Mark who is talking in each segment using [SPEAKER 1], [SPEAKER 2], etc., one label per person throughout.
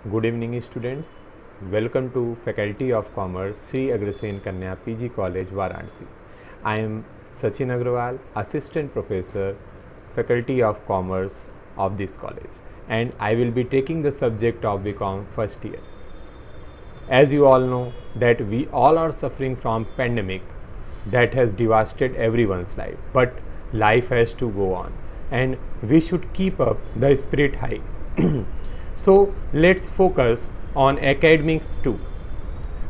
[SPEAKER 1] Good evening, students. Welcome to Faculty of Commerce, Sri Agrasen Kanya PG College, Varanasi. I am Sachin Agrawal, Assistant Professor, Faculty of Commerce of this college, and I will be taking the subject of BCom first year. As you all know that we all are suffering from pandemic that has devastated everyone's life, but life has to go on and we should keep up the spirit high. So let's focus on academics too,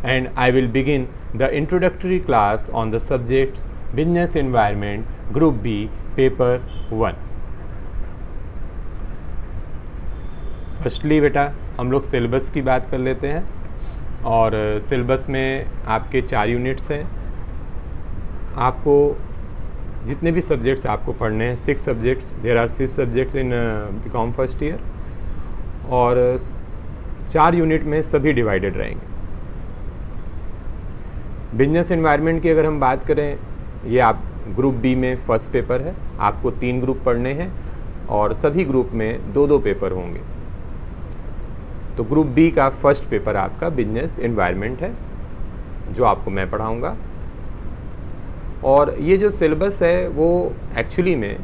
[SPEAKER 1] and I will begin the introductory class on the subjects Business Environment Group B Paper 1. Firstly बेटा हम लोग syllabus की बात कर लेते हैं, और syllabus में आपके 4 यूनिट्स हैं। आपको जितने भी सब्जेक्ट्स आपको पढ़ने हैं, 6 subjects, there are 6 subjects in BCom first year, और 4 यूनिट में सभी डिवाइडेड रहेंगे। बिजनेस एनवायरनमेंट की अगर हम बात करें, ये आप ग्रुप बी में फर्स्ट पेपर है। आपको 3 ग्रुप पढ़ने हैं और सभी ग्रुप में 2-2 पेपर होंगे। तो ग्रुप बी का फर्स्ट पेपर आपका बिजनेस एनवायरनमेंट है, जो आपको मैं पढ़ाऊँगा। और ये जो सिलेबस है वो एक्चुअली में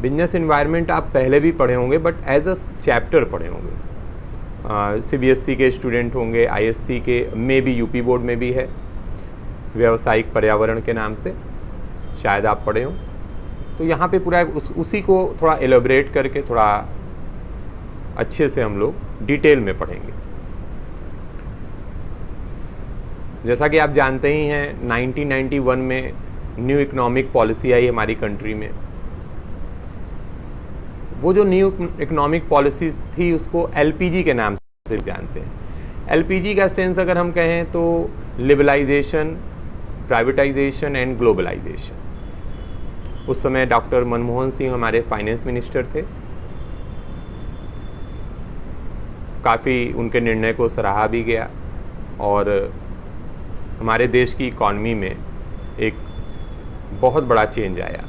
[SPEAKER 1] बिजनेस एनवायरनमेंट आप पहले भी पढ़े होंगे, बट एज अ चैप्टर पढ़े होंगे। सीबीएसई के स्टूडेंट होंगे, आईएससी के में भी, यूपी बोर्ड में भी है, व्यावसायिक पर्यावरण के नाम से शायद आप पढ़े हों। तो यहाँ पे पूरा उसी को थोड़ा एलोबरेट करके थोड़ा अच्छे से हम लोग डिटेल में पढ़ेंगे। जैसा कि आप जानते ही हैं, 1991 में न्यू इकोनॉमिक पॉलिसी आई हमारी कंट्री में। वो जो न्यू इकोनॉमिक पॉलिसी थी उसको एलपीजी के नाम से जानते हैं। एलपीजी का सेंस अगर हम कहें तो लिबरलाइजेशन, प्राइवेटाइजेशन एंड ग्लोबलाइजेशन। उस समय डॉक्टर मनमोहन सिंह हमारे फाइनेंस मिनिस्टर थे। काफ़ी उनके निर्णय को सराहा भी गया, और हमारे देश की इकॉनमी में एक बहुत बड़ा चेंज आया।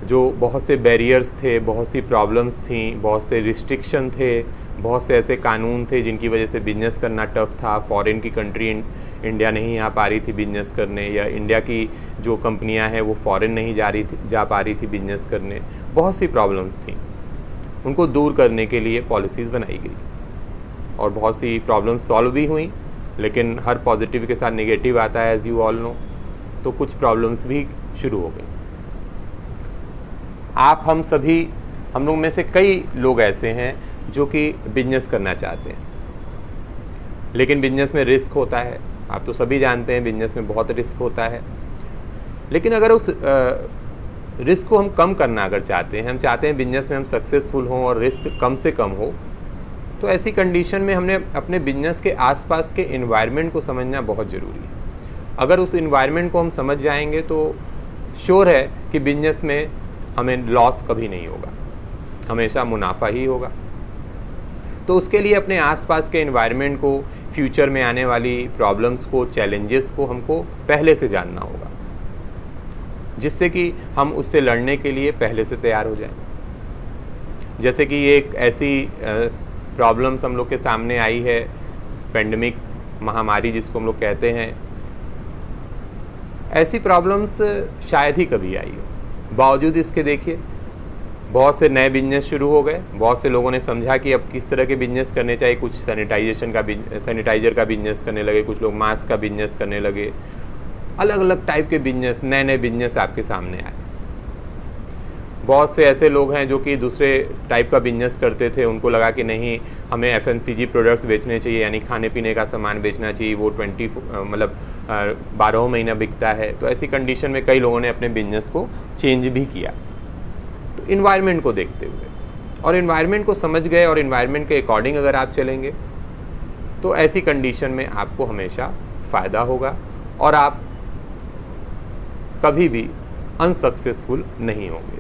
[SPEAKER 1] जो बहुत से बैरियर्स थे, बहुत सी प्रॉब्लम्स थी, बहुत से रिस्ट्रिक्शन थे, बहुत से ऐसे कानून थे जिनकी वजह से बिजनेस करना टफ था। फॉरेन की कंट्री इंडिया नहीं आ पा रही थी बिजनेस करने, या इंडिया की जो कंपनियां हैं वो फॉरेन नहीं जा पा रही थी बिजनेस करने। बहुत सी प्रॉब्लम्स थी, उनको दूर करने के लिए पॉलिसीज़ बनाई गई, और बहुत सी प्रॉब्लम्स सॉल्व भी हुई। लेकिन हर पॉजिटिव के साथ नेगेटिव आता है, एज यू ऑल नो। तो कुछ प्रॉब्लम्स भी शुरू हो गई। हम लोग में से कई लोग ऐसे हैं जो कि बिजनेस करना चाहते हैं, लेकिन बिजनेस में रिस्क होता है। आप तो सभी जानते हैं बिजनेस में बहुत रिस्क होता है। लेकिन अगर उस रिस्क को हम कम करना अगर चाहते हैं, हम चाहते हैं बिजनेस में हम सक्सेसफुल हों और रिस्क कम से कम हो, तो ऐसी कंडीशन में हमने अपने बिजनेस के आसपास के एनवायरनमेंट को समझना बहुत ज़रूरी है। अगर उस एनवायरनमेंट को हम समझ जाएंगे तो श्योर है कि बिजनेस में हमें लॉस कभी नहीं होगा, हमेशा मुनाफा ही होगा। तो उसके लिए अपने आसपास के एनवायरनमेंट को, फ्यूचर में आने वाली प्रॉब्लम्स को, चैलेंजेस को हमको पहले से जानना होगा, जिससे कि हम उससे लड़ने के लिए पहले से तैयार हो जाएं। जैसे कि एक ऐसी प्रॉब्लम्स हम लोग के सामने आई है, पेंडेमिक महामारी जिसको हम लोग कहते हैं। ऐसी प्रॉब्लम्स शायद ही कभी आई हो। बावजूद इसके देखिए बहुत से नए बिजनेस शुरू हो गए। बहुत से लोगों ने समझा कि अब किस तरह के बिजनेस करने चाहिए। कुछ सैनिटाइजर का बिजनेस करने लगे, कुछ लोग मास्क का बिजनेस करने लगे। अलग अलग टाइप के बिजनेस, नए नए बिजनेस आपके सामने आए। बहुत से ऐसे लोग हैं जो कि दूसरे टाइप का बिजनेस करते थे, उनको लगा कि नहीं, हमें एफएमसीजी प्रोडक्ट्स बेचने चाहिए, यानी खाने पीने का सामान बेचना चाहिए। वो 12 महीना बिकता है। तो ऐसी कंडीशन में कई लोगों ने अपने बिजनेस को चेंज भी किया, तो इन्वायरमेंट को देखते हुए, और इन्वायरमेंट को समझ गए और इन्वायरमेंट के अकॉर्डिंग अगर आप चलेंगे तो ऐसी कंडीशन में आपको हमेशा फ़ायदा होगा और आप कभी भी अनसक्सेसफुल नहीं होंगे।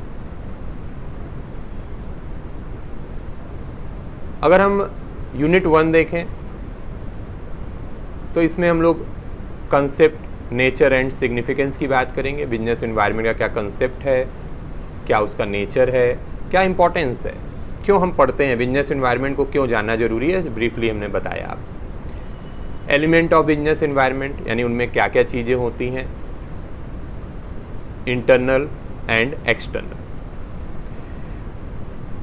[SPEAKER 1] अगर हम यूनिट 1 देखें तो इसमें हम लोग कंसेप्ट, नेचर एंड सिग्निफिकेंस की बात करेंगे। बिजनेस एनवायरनमेंट का क्या कंसेप्ट है, क्या उसका नेचर है, क्या इम्पोर्टेंस है। क्यों हम पढ़ते हैं, बिजनेस एनवायरनमेंट को क्यों जानना जरूरी है, ब्रीफली हमने बताया आप। एलिमेंट ऑफ बिजनेस एनवायरनमेंट यानी उनमें क्या क्या चीज़ें होती हैं, इंटरनल एंड एक्सटर्नल।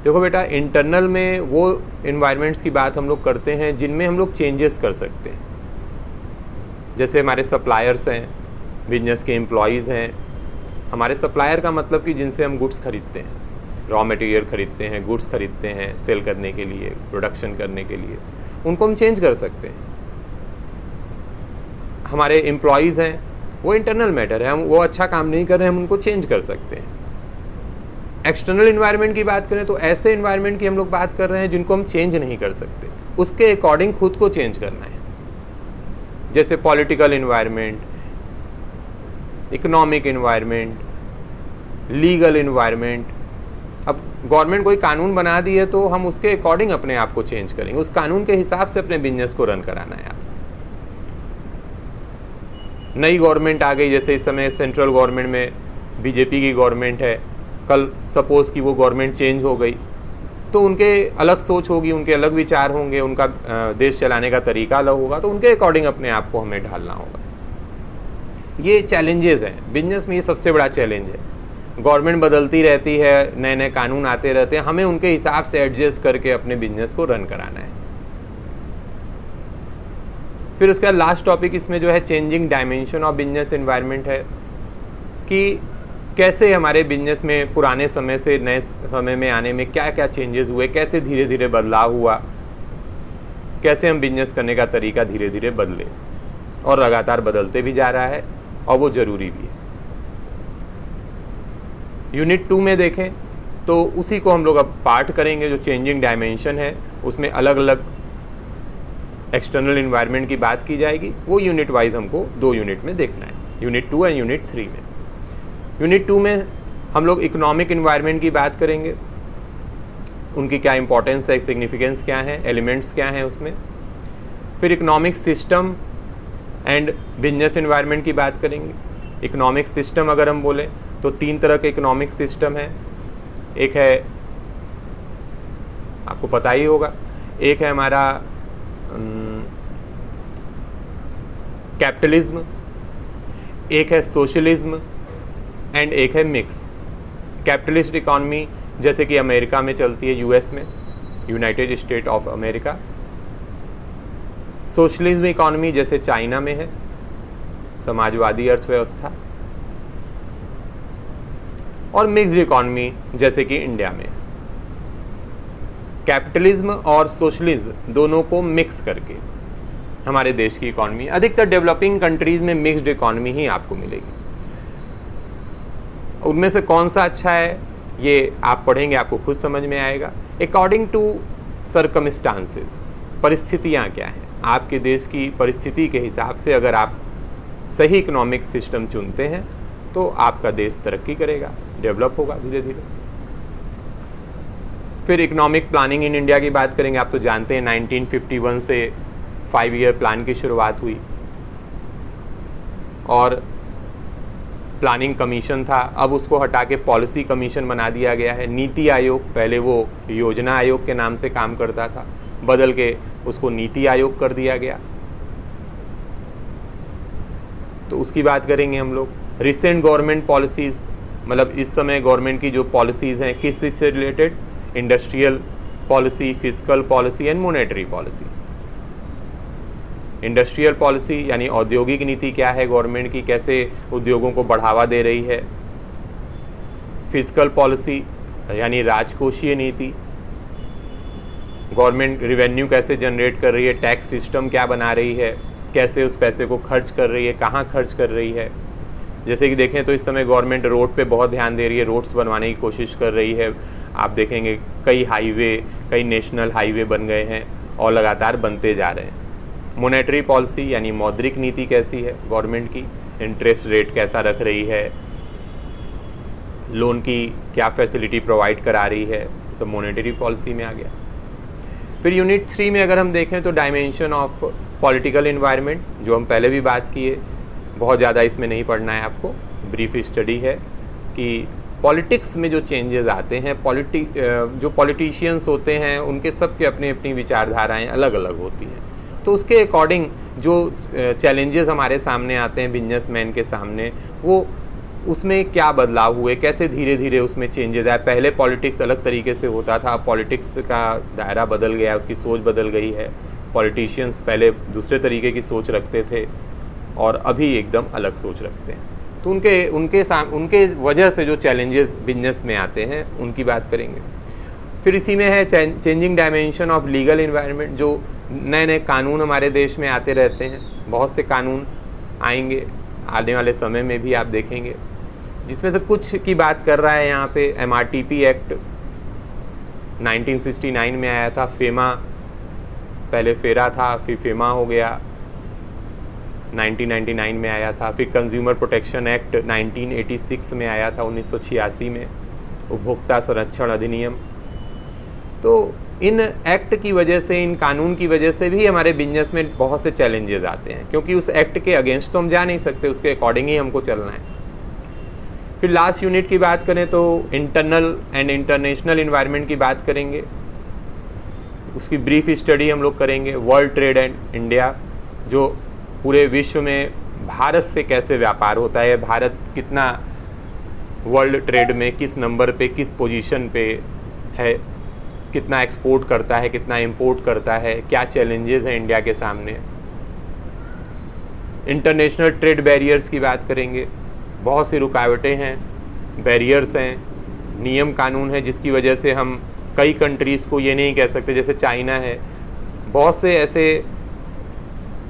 [SPEAKER 1] देखो बेटा, इंटरनल में वो इन्वायरमेंट्स की बात हम लोग करते हैं जिनमें हम लोग चेंजेस कर सकते हैं। जैसे हमारे सप्लायर्स हैं, बिजनेस के एम्प्लॉयज़ हैं। हमारे सप्लायर का मतलब कि जिनसे हम गुड्स खरीदते हैं, रॉ मटेरियल खरीदते हैं, गुड्स खरीदते हैं सेल करने के लिए, प्रोडक्शन करने के लिए, उनको हम चेंज कर सकते हैं। हमारे एम्प्लॉयज़ हैं, वो इंटरनल मैटर है, हम वो अच्छा काम नहीं कर रहे हैं, हम उनको चेंज कर सकते हैं। एक्सटर्नल इन्वायरमेंट की बात करें तो ऐसे इन्वायरमेंट की हम लोग बात कर रहे हैं जिनको हम चेंज नहीं कर सकते, उसके अकॉर्डिंग खुद को चेंज करना है। जैसे political environment, economic environment, legal environment. अब गवर्नमेंट कोई कानून बना दी है तो हम उसके अकॉर्डिंग अपने आप को चेंज करेंगे, उस कानून के हिसाब से अपने बिजनेस को रन कराना है। आप नई गवर्नमेंट आ गई, जैसे इस समय सेंट्रल गवर्नमेंट में बीजेपी की गवर्नमेंट है, कल सपोज़ कि वो गवर्नमेंट चेंज हो गई तो उनके अलग सोच होगी, उनके अलग विचार होंगे, उनका देश चलाने का तरीका अलग होगा, तो उनके अकॉर्डिंग अपने आप को हमें ढालना होगा। ये चैलेंजेस हैं बिजनेस में, ये सबसे बड़ा चैलेंज है। गवर्नमेंट बदलती रहती है, नए नए कानून आते रहते हैं, हमें उनके हिसाब से एडजस्ट करके अपने बिजनेस को रन कराना है। फिर उसका लास्ट टॉपिक इसमें जो है changing dimension of business environment है कि कैसे हमारे बिजनेस में पुराने समय से नए समय में आने में क्या क्या चेंजेस हुए, कैसे धीरे धीरे बदलाव हुआ, कैसे हम बिजनेस करने का तरीका धीरे धीरे बदले और लगातार बदलते भी जा रहा है और वो ज़रूरी भी है। यूनिट 2 में देखें तो उसी को हम लोग अब पार्ट करेंगे। जो चेंजिंग डायमेंशन है उसमें अलग अलग एक्सटर्नल इन्वायरमेंट की बात की जाएगी, वो यूनिट वाइज हमको 2 यूनिट में देखना है, यूनिट 2 एंड यूनिट 3 में। यूनिट 2 में हम लोग इकोनॉमिक इन्वायरमेंट की बात करेंगे, उनकी क्या इंपॉर्टेंस है, सिग्निफिकेंस क्या है, एलिमेंट्स क्या हैं उसमें। फिर economic system and business environment की बात करेंगे। इकोनॉमिक सिस्टम अगर हम बोलें तो 3 तरह के इकोनॉमिक सिस्टम है। एक है, आपको पता ही होगा, एक है हमारा कैपिटलिज्म, एक है सोशलिज्म एंड एक है मिक्स। कैपिटलिस्ट इकॉनमी जैसे कि अमेरिका में चलती है, यूएस में, United state of America. Socialism economy जैसे चाइना में है, समाजवादी अर्थव्यवस्था। और मिक्स्ड इकॉनमी जैसे कि इंडिया में। कैपिटलिज्म और सोशलिज्म दोनों को मिक्स करके हमारे देश की इकॉनमी, अधिकतर डेवलपिंग कंट्रीज में मिक्स्ड इकॉनमी ही आपको मिलेगी। उनमें से कौन सा अच्छा है ये आप पढ़ेंगे, आपको खुद समझ में आएगा। अकॉर्डिंग टू सर्कमस्टांसेस, परिस्थितियाँ क्या हैं, आपके देश की परिस्थिति के हिसाब से अगर आप सही इकोनॉमिक सिस्टम चुनते हैं तो आपका देश तरक्की करेगा, डेवलप होगा धीरे धीरे। फिर इकोनॉमिक प्लानिंग इन इंडिया की बात करेंगे। आप तो जानते हैं 1951 से 5 ईयर प्लान की शुरुआत हुई और प्लानिंग कमीशन था, अब उसको हटा के पॉलिसी कमीशन बना दिया गया है। नीति आयोग, पहले वो योजना आयोग के नाम से काम करता था, बदल के उसको नीति आयोग कर दिया गया, तो उसकी बात करेंगे हम लोग। रिसेंट गवर्नमेंट पॉलिसीज़, मतलब इस समय गवर्नमेंट की जो पॉलिसीज़ हैं किस चीज़ से related, industrial policy, fiscal policy and monetary policy. Industrial policy यानी औद्योगिक नीति क्या है गवर्नमेंट की, कैसे उद्योगों को बढ़ावा दे रही है। फिस्कल पॉलिसी यानी राजकोषीय नीति, गवर्नमेंट रिवेन्यू कैसे जनरेट कर रही है, टैक्स सिस्टम क्या बना रही है, कैसे उस पैसे को खर्च कर रही है, कहाँ खर्च कर रही है। जैसे कि देखें तो इस समय गवर्नमेंट रोड पे बहुत ध्यान दे रही है, रोड्स बनवाने की कोशिश कर रही है। आप देखेंगे कई हाईवे, कई नेशनल हाईवे बन गए हैं और लगातार बनते जा रहे हैं। मॉनेटरी पॉलिसी यानी मौद्रिक नीति कैसी है गवर्नमेंट की, इंटरेस्ट रेट कैसा रख रही है, लोन की क्या फैसिलिटी प्रोवाइड करा रही है, सब मॉनेटरी पॉलिसी में आ गया। फिर यूनिट 3 में अगर हम देखें तो डायमेंशन ऑफ पॉलिटिकल इन्वायरमेंट, जो हम पहले भी बात किए, बहुत ज़्यादा इसमें नहीं पढ़ना है आपको, ब्रीफ स्टडी है कि पॉलिटिक्स में जो चेंजेस आते हैं, जो पॉलिटिशियंस होते हैं उनके सबके अपनी अपनी विचारधाराएं अलग अलग होती हैं। तो उसके अकॉर्डिंग जो चैलेंजेस हमारे सामने आते हैं बिजनेसमैन के सामने, वो उसमें क्या बदलाव हुए, कैसे धीरे धीरे उसमें चेंजेस आए। पहले पॉलिटिक्स अलग तरीके से होता था, पॉलिटिक्स का दायरा बदल गया, उसकी सोच बदल गई है। पॉलिटिशियंस पहले दूसरे तरीके की सोच रखते थे और अभी एकदम अलग सोच रखते हैं। तो उनके वजह से जो चैलेंजेस बिजनेस में आते हैं उनकी बात करेंगे। फिर इसी में है changing dimension of legal environment. जो नए नए कानून हमारे देश में आते रहते हैं, बहुत से कानून आएंगे आने वाले समय में भी, आप देखेंगे। जिसमें से कुछ की बात कर रहा है यहाँ पे MRTP एक्ट 1969 में आया था। फेमा, पहले फेरा था, फिर फेमा हो गया, 1999 में आया था। फिर कंज्यूमर प्रोटेक्शन एक्ट 1986 में आया था, 1986 में, उपभोक्ता संरक्षण अधिनियम। तो इन एक्ट की वजह से, इन कानून की वजह से भी हमारे बिजनेस में बहुत से चैलेंजेस आते हैं, क्योंकि उस एक्ट के अगेंस्ट तो हम जा नहीं सकते, उसके अकॉर्डिंग ही हमको चलना है। फिर लास्ट यूनिट की बात करें तो इंटरनल एंड इंटरनेशनल इन्वायरमेंट की बात करेंगे। उसकी ब्रीफ स्टडी हम लोग करेंगे। वर्ल्ड ट्रेड एंड इंडिया, जो पूरे विश्व में भारत से कैसे व्यापार होता है, भारत कितना वर्ल्ड ट्रेड में किस नंबर पे, किस पोजीशन पे है, कितना एक्सपोर्ट करता है, कितना इंपोर्ट करता है, क्या चैलेंजेस हैं इंडिया के सामने। इंटरनेशनल ट्रेड बैरियर्स की बात करेंगे। बहुत सी रुकावटें हैं, बैरियर्स हैं, नियम कानून है, जिसकी वजह से हम कई कंट्रीज़ को ये नहीं कह सकते, जैसे चाइना है, बहुत से ऐसे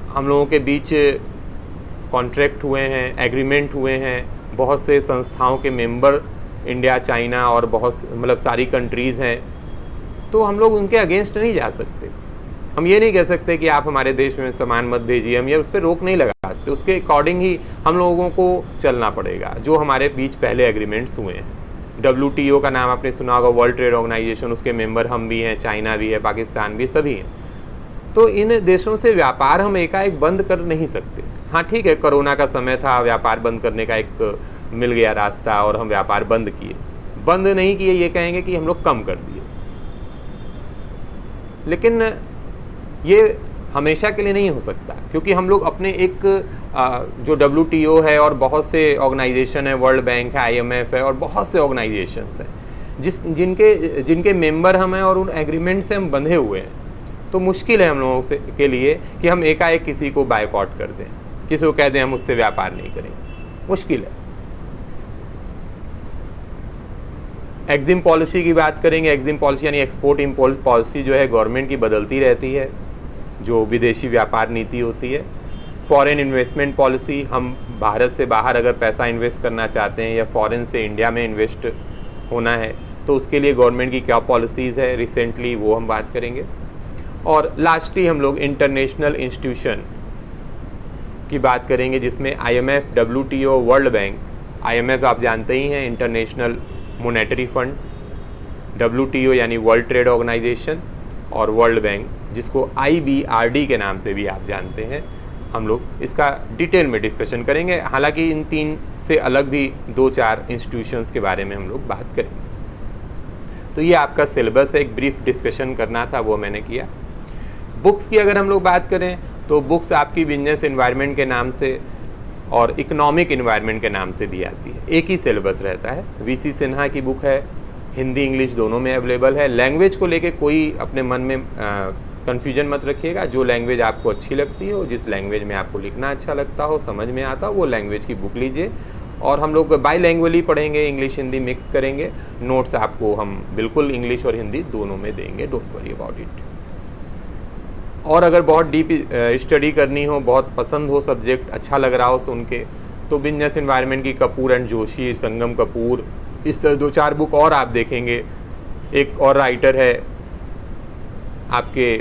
[SPEAKER 1] हम लोगों के बीच कॉन्ट्रैक्ट हुए हैं, एग्रीमेंट हुए हैं, बहुत से संस्थाओं के मेंबर इंडिया, चाइना और बहुत मतलब सारी कंट्रीज़ हैं। तो हम लोग उनके अगेंस्ट नहीं जा सकते। हम ये नहीं कह सकते कि आप हमारे देश में सामान मत भेजिए, हम ये उस पर रोक नहीं लगा सकते। उसके अकॉर्डिंग ही हम लोगों को चलना पड़ेगा, जो हमारे बीच पहले एग्रीमेंट्स हुए हैं। WTO का नाम आपने सुना होगा, वर्ल्ड ट्रेड ऑर्गेनाइजेशन, उसके मेंबर हम भी हैं, चाइना भी है, पाकिस्तान भी, सभी हैं। तो इन देशों से व्यापार हम एकाएक बंद कर नहीं सकते। हाँ ठीक है, कोरोना का समय था, व्यापार बंद करने का एक मिल गया रास्ता और हम व्यापार बंद किए। बंद नहीं किए, ये कहेंगे कि हम लोग कम कर दिए, लेकिन ये हमेशा के लिए नहीं हो सकता, क्योंकि हम लोग अपने एक जो WTO है और बहुत से ऑर्गेनाइजेशन है, वर्ल्ड बैंक है, IMF है और बहुत से ऑर्गेनाइजेशंस हैं जिनके मेंबर हम हैं और उन एग्रीमेंट से हम बंधे हुए हैं। तो मुश्किल है हम लोगों से के लिए कि हम एकाएक किसी को बायकॉट कर दें, किसी को कह दें हम उससे व्यापार नहीं करेंगे, मुश्किल है। एग्जिम पॉलिसी की बात करेंगे। एग्जिम पॉलिसी यानी एक्सपोर्ट इम्पोर्ट पॉलिसी जो है गवर्नमेंट की बदलती रहती है, जो विदेशी व्यापार नीति होती है। फॉरेन इन्वेस्टमेंट पॉलिसी, हम भारत से बाहर अगर पैसा इन्वेस्ट करना चाहते हैं या फॉरेन से इंडिया में इन्वेस्ट होना है तो उसके लिए गवर्नमेंट की क्या पॉलिसीज़ है रिसेंटली, वो हम बात करेंगे। और लास्टली हम लोग इंटरनेशनल इंस्टीट्यूशन की बात करेंगे, जिसमें IMF, WTO, world bank. IMF आप जानते ही हैं, इंटरनेशनल मॉनेटरी फंड, WTO यानी वर्ल्ड ट्रेड ऑर्गेनाइजेशन, और वर्ल्ड बैंक जिसको IBRD के नाम से भी आप जानते हैं। हम लोग इसका डिटेल में डिस्कशन करेंगे, हालांकि इन तीन से अलग भी 2-4 इंस्टीट्यूशंस के बारे में हम लोग बात करेंगे। तो ये आपका सिलेबस है, एक ब्रीफ डिस्कशन करना था, वो मैंने किया। बुक्स की अगर हम लोग बात करें तो बुक्स आपकी बिजनेस एनवायरनमेंट के नाम से और इकोनॉमिक एनवायरनमेंट के नाम से भी आती है, एक ही सिलेबस रहता है। VC सिन्हा की बुक है, हिंदी इंग्लिश दोनों में अवेलेबल है। लैंग्वेज को लेके कोई अपने मन में कन्फ्यूजन मत रखिएगा, जो लैंग्वेज आपको अच्छी लगती हो, जिस लैंग्वेज में आपको लिखना अच्छा लगता हो, समझ में आता हो, वो लैंग्वेज की बुक लीजिए। और हम लोग बाईलैंग्वेजली पढ़ेंगे, इंग्लिश हिंदी मिक्स करेंगे। नोट्स आपको हम बिल्कुल इंग्लिश और हिंदी दोनों में देंगे, डोंट वरी अबाउट इट। और अगर बहुत डीप स्टडी करनी हो, बहुत पसंद हो सब्जेक्ट, अच्छा लग रहा हो सुन के, तो बिजनेस एनवायरनमेंट की कपूर एंड जोशी, संगम कपूर, इस तरह 2-4 बुक और आप देखेंगे। एक और राइटर है आपके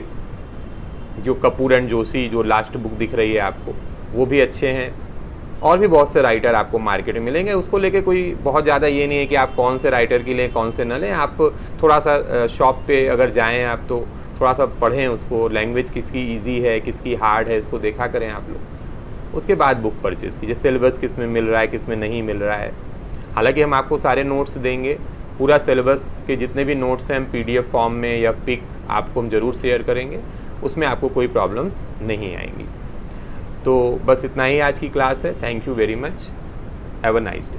[SPEAKER 1] जो कपूर एंड जोशी, जो लास्ट बुक दिख रही है आपको, वो भी अच्छे हैं। और भी बहुत से राइटर आपको मार्केट में मिलेंगे, उसको लेके कोई बहुत ज़्यादा ये नहीं है कि आप कौन से राइटर की लें, कौन से न लें। आप थोड़ा सा शॉप पे अगर जाएँ आप, तो थोड़ा सा पढ़ें उसको, लैंग्वेज किसकी इजी है, किसकी हार्ड है, इसको देखा करें आप लोग। उसके बाद बुक परचेज़ कीजिए, सिलेबस किस में मिल रहा है, किस में नहीं मिल रहा है। हालांकि हम आपको सारे नोट्स देंगे, पूरा सिलेबस के जितने भी नोट्स हैं हम पीडीएफ फॉर्म में या पिक आपको हम ज़रूर शेयर करेंगे, उसमें आपको कोई प्रॉब्लम्स नहीं आएंगी। तो बस इतना ही आज की क्लास है। Thank you very much. Have a nice day.